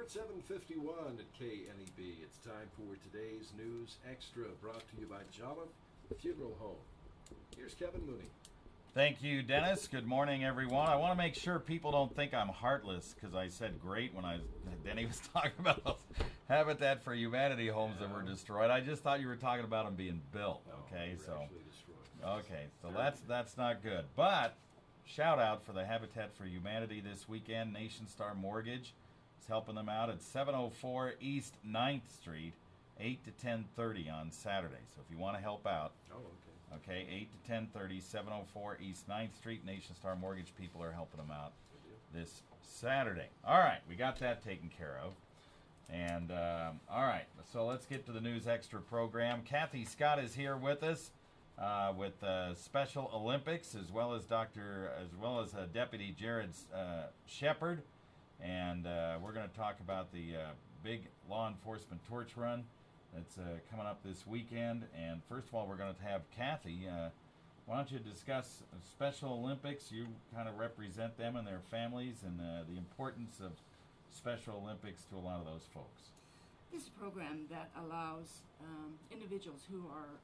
At 7:51 at KNEB, it's time for today's News Extra, brought to you by Jolliffe Funeral Home. Here's Kevin Mooney. Thank you, Dennis. Good morning, everyone. I want to make sure people don't think I'm heartless because I said great when Denny was talking about those Habitat for Humanity homes that were destroyed. I just thought you were talking about them being built. Okay, so that's not good. But shout out for the Habitat for Humanity this weekend. Nation Star Mortgage is helping them out at 704 East 9th Street, 8 to 10:30 on Saturday. So if you want to help out. Oh, okay. Okay, 8 to 10:30, 704 East 9th Street. Nation Star Mortgage people are helping them out this Saturday. All right, we got that taken care of. And, all right, so let's get to the News Extra program. Kathy Scott is here with us with Special Olympics, as well as Deputy Jared Shepard. And we're going to talk about the big law enforcement torch run that's coming up this weekend. And first of all, we're going to have Kathy. Why don't you discuss Special Olympics? You kind of represent them and their families, and the importance of Special Olympics to a lot of those folks. This is a program that allows individuals who are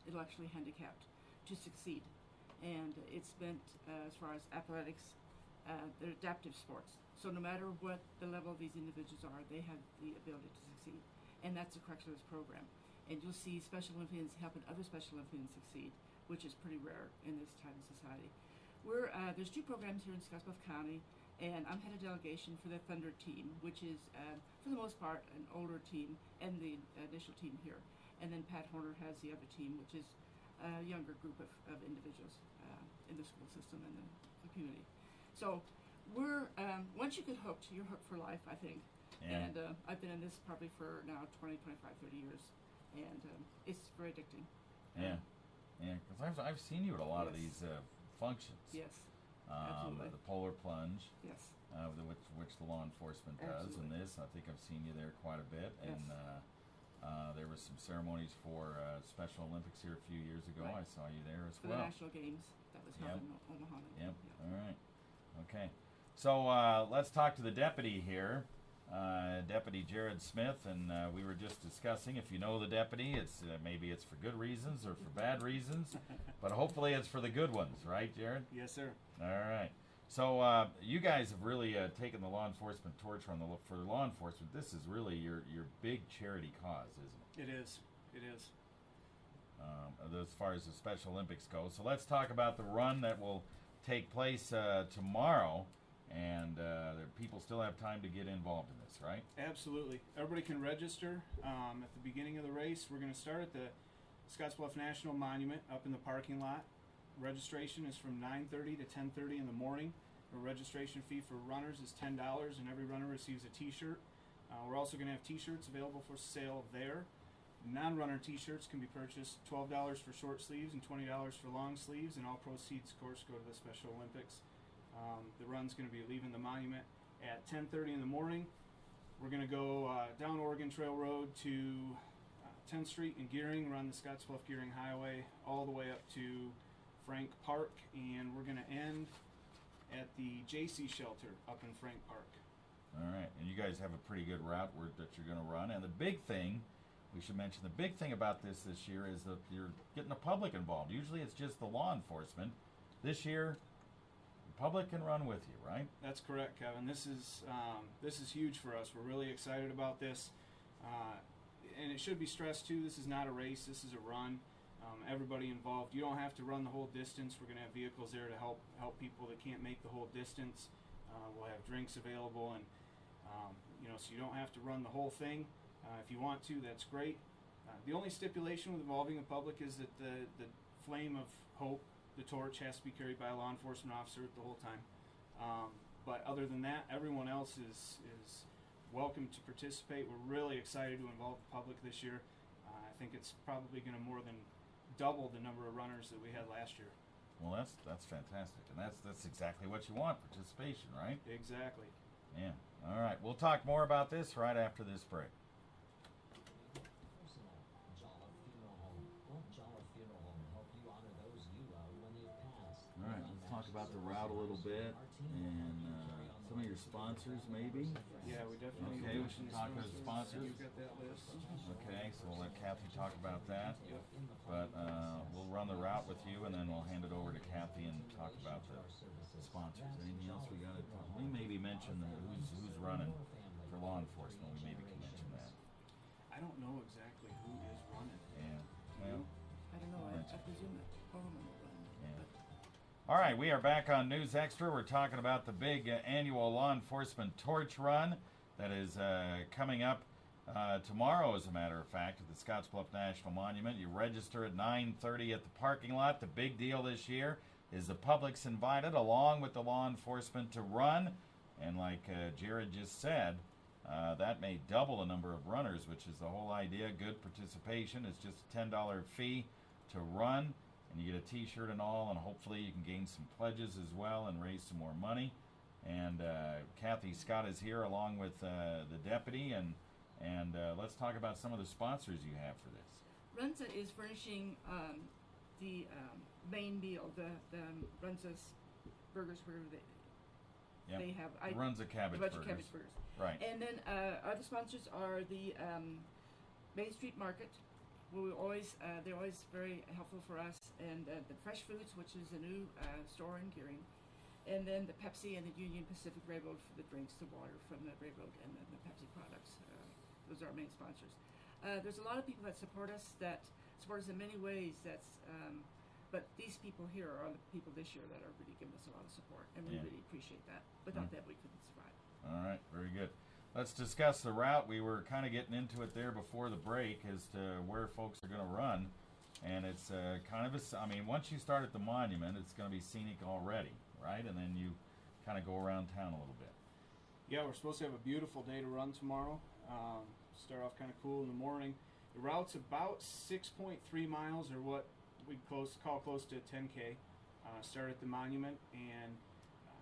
intellectually handicapped to succeed. And it's meant, as far as athletics, they're adaptive sports. So no matter what the level of these individuals are, they have the ability to succeed. And that's the crux of this program. And you'll see Special Olympians helping other Special Olympians succeed, which is pretty rare in this type of society. There's two programs here in Scotts Bluff County, and I'm head of delegation for the Thunder team, which is, for the most part, an older team, and the initial team here. And then Pat Horner has the other team, which is a younger group of individuals in the school system and the community. So once you get hooked, you're hooked for life, I think. Yeah. And I've been in this probably for now 20, 25, 30 years, and it's very addicting. Yeah, because I've seen you at a lot of these functions. Yes, absolutely. The polar plunge. Yes. Which the law enforcement does, absolutely. And this, I think I've seen you there quite a bit. Yes. And there were some ceremonies for Special Olympics here a few years ago. Right. I saw you there as for well. The National Games that was held in Omaha. Yep. All right. Okay. So let's talk to the deputy here. Deputy Jared Smith, and we were just discussing, if you know the deputy, it's maybe it's for good reasons or for bad reasons, but hopefully it's for the good ones, right, Jared? Yes, sir. All right. So you guys have really taken the law enforcement torch for law enforcement. This is really your big charity cause, isn't it? It is. It is. As far as the Special Olympics go. So let's talk about the run that will take place tomorrow. And people still have time to get involved in this, right? Absolutely. Everybody can register at the beginning of the race. We're going to start at the Scotts Bluff National Monument up in the parking lot. Registration is from 9:30 to 10:30 in the morning. The registration fee for runners is $10, and every runner receives a T-shirt. We're also going to have T-shirts available for sale there. Non-runner T-shirts can be purchased $12 for short sleeves and $20 for long sleeves, and all proceeds, of course, go to the Special Olympics. The run's going to be leaving the monument at 10:30 in the morning. We're going to go down Oregon Trail Road to 10th Street in Gearing, run the Scotts Bluff Gearing Highway all the way up to Frank Park, and we're going to end at the JC shelter up in Frank Park. All right, and you guys have a pretty good route that you're going to run. And the big thing, we should mention, the big thing about this year is that you're getting the public involved. Usually it's just the law enforcement. This year, the public can run with you, right? That's correct, Kevin. This is huge for us. We're really excited about this, and it should be stressed too. This is not a race. This is a run. Everybody involved. You don't have to run the whole distance. We're going to have vehicles there to help people that can't make the whole distance. We'll have drinks available, and so you don't have to run the whole thing. If you want to, that's great. The only stipulation with involving the public is that the flame of hope, the torch, has to be carried by a law enforcement officer the whole time. But other than that, everyone else is welcome to participate. We're really excited to involve the public this year. I think it's probably going to more than double the number of runners that we had last year. Well, that's fantastic, and that's exactly what you want, participation, right? Exactly. Yeah. All right. We'll talk more about this right after this break. All right, let's talk about the route a little bit and some of your sponsors, maybe. Yeah, we definitely. Okay, mention talk to the sponsors. You've got that list. Okay, so we'll let Kathy talk about that. But we'll run the route with you, and then we'll hand it over to Kathy and talk about the sponsors. Anything else we got to talk? We maybe mention who's running for law enforcement. We maybe can mention that. I don't know exactly who is running. Yeah. Well. I don't know. I presume that Overman will run. Yeah. But All right, we are back on News Extra. We're talking about the big annual law enforcement torch run that is coming up tomorrow, as a matter of fact, at the Scotts Bluff National Monument. You register at 9:30 at the parking lot. The big deal this year is the public's invited, along with the law enforcement, to run. And like Jared just said, that may double the number of runners, which is the whole idea. Good participation. It's just a $10 fee to run. And you get a T-shirt and all, and hopefully you can gain some pledges as well and raise some more money. And Kathy Scott is here along with the deputy, and let's talk about some of the sponsors you have for this. Runza is furnishing the main meal, the Runza's burgers, whatever they have. Runza cabbage burgers. Cabbage burgers. Right. And then other sponsors are the Main Street Market. They're always very helpful for us, and the Fresh Foods, which is a new store in Gearing, and then the Pepsi and the Union Pacific Railroad for the drinks, the water from the railroad, and then the Pepsi products. Those are our main sponsors. There's a lot of people that support us in many ways. But these people here are the people this year that are really giving us a lot of support, and we really appreciate that. Without that, we couldn't survive. All right, very good. Let's discuss the route. We were kind of getting into it there before the break as to where folks are going to run. And it's once you start at the monument, it's going to be scenic already, right? And then you kind of go around town a little bit. Yeah, we're supposed to have a beautiful day to run tomorrow. Start off kind of cool in the morning. The route's about 6.3 miles, or what we call close to 10K. Start at the monument and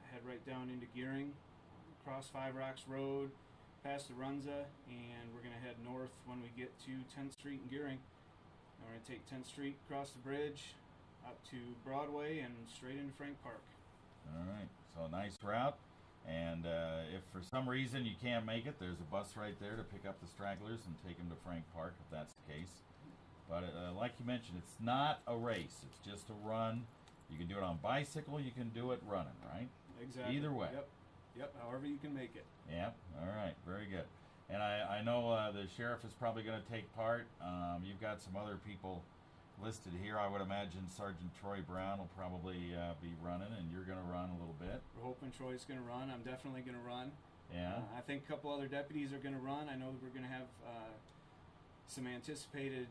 head right down into Gearing, across Five Rocks Road, past the Runza, and we're going to head north when we get to 10th Street in Gearing. And we're going to take 10th Street, across the bridge, up to Broadway, and straight into Frank Park. All right, so a nice route. And if for some reason you can't make it, there's a bus right there to pick up the stragglers and take them to Frank Park, if that's the case. But like you mentioned, it's not a race. It's just a run. You can do it on bicycle. You can do it running, right? Exactly. Either way. Yep, however you can make it. Yeah, all right, very good. And I know the sheriff is probably going to take part. You've got some other people listed here. I would imagine Sergeant Troy Brown will probably be running, and you're going to run a little bit. We're hoping Troy's going to run. I'm definitely going to run. Yeah. I think a couple other deputies are going to run. I know that we're going to have some anticipated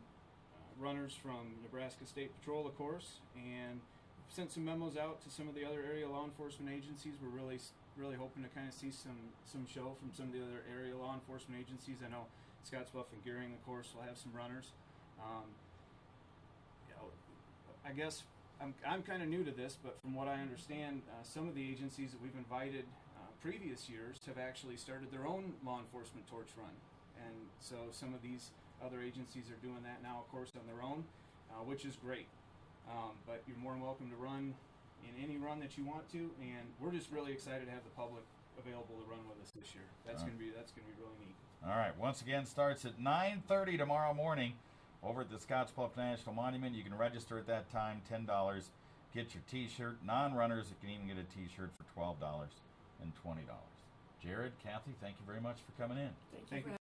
runners from Nebraska State Patrol, of course, and sent some memos out to some of the other area law enforcement agencies. We're really hoping to kind of see some show from some of the other area law enforcement agencies. I know Scottsbluff and Gearing, of course, will have some runners. I guess I'm kind of new to this, but from what I understand, some of the agencies that we've invited previous years have actually started their own law enforcement torch run, and so some of these other agencies are doing that now, of course, on their own, which is great. But you're more than welcome to run in any run that you want to, and we're just really excited to have the public available to run with us this year. That's gonna be really neat. All right. Once again, starts at 9:30 tomorrow morning over at the Scotts Bluff National Monument. You can register at that time, $10. Get your T-shirt. Non-runners can even get a T-shirt for $12 and $20. Jared, Kathy, thank you very much for coming in. Thank you.